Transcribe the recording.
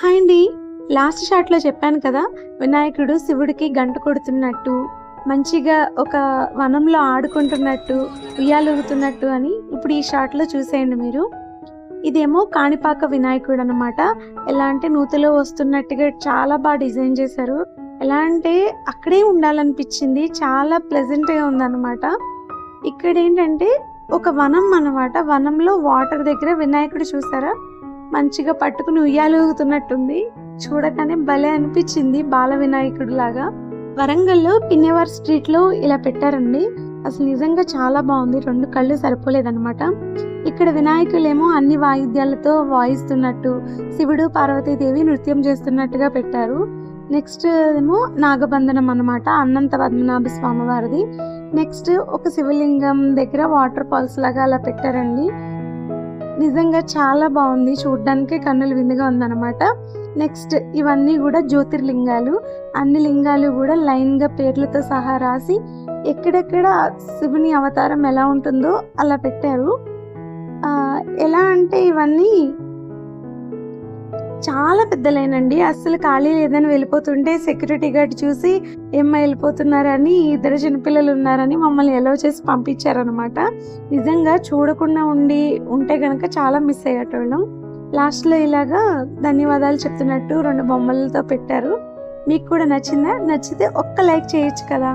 Hi అండి. Last షాట్లో చెప్పాను కదా, వినాయకుడు శివుడికి గంట కొడుతున్నట్టు, మంచిగా ఒక వనంలో ఆడుకుంటున్నట్టు, ఉయ్యాలూగుతున్నట్టు అని. ఇప్పుడు ఈ షాట్లో చూసేయండి మీరు. ఇదేమో కాణిపాక వినాయకుడు అనమాట. ఎలా అంటే నూతిలో వస్తున్నట్టుగా చాలా బాగా డిజైన్ చేశారు. ఎలా అంటే అక్కడే ఉండాలనిపించింది. చాలా ప్లెజెంట్గా ఉందన్నమాట. ఇక్కడ ఏంటంటే ఒక వనం అన్నమాట. వనంలో వాటర్ దగ్గర వినాయకుడు చూసారా, మంచిగా పట్టుకుని ఉయ్యాలూగుతున్నట్టుంది. చూడగానే భలే అనిపించింది, బాల వినాయకుడు లాగా. వరంగల్లో పిన్నేవార్ స్ట్రీట్ లో ఇలా పెట్టారండి. అసలు నిజంగా చాలా బాగుంది. 2 కళ్ళు సరిపోలేదన్నమాట. ఇక్కడ వినాయకులేమో అన్ని వాయిద్యాలతో వాయిస్తున్నట్టు, శివుడు పార్వతీదేవి నృత్యం చేస్తున్నట్టుగా పెట్టారు. నెక్స్ట్ ఏమో నాగబంధనం అన్నమాట, అన్నంత పద్మనాభ స్వామి వారిది. నెక్స్ట్ ఒక శివలింగం దగ్గర వాటర్ ఫాల్స్ లాగా అలా పెట్టారండి. నిజంగా చాలా బాగుంది, చూడ్డానికి కన్నుల విందుగా ఉందన్నమాట. నెక్స్ట్ ఇవన్నీ కూడా జ్యోతిర్లింగాలు. అన్ని లింగాలు కూడా లైన్గా పేర్లతో సహా రాసి ఎక్కడెక్కడ శివుని అవతారం ఎలా ఉంటుందో అలా పెట్టారు. ఎలా అంటే ఇవన్నీ చాలా పెద్ద లైన్ అండి. అస్సలు ఖాళీ లేదని వెళ్ళిపోతుంటే సెక్యూరిటీ గార్డ్ చూసి ఏమ్మా వెళ్ళిపోతున్నారని, 2 చిన్నపిల్లలు ఉన్నారని మమ్మల్ని ఎలవ్ చేసి పంపించారనమాట. నిజంగా చూడకుండా ఉంటే కనుక చాలా మిస్ అయ్యేటోళ్ళం. లాస్ట్లో ఇలాగా ధన్యవాదాలు చెప్తున్నట్టు 2 బొమ్మలతో పెట్టారు. మీకు కూడా నచ్చిందా? నచ్చితే ఒక్క లైక్ చేయొచ్చు కదా.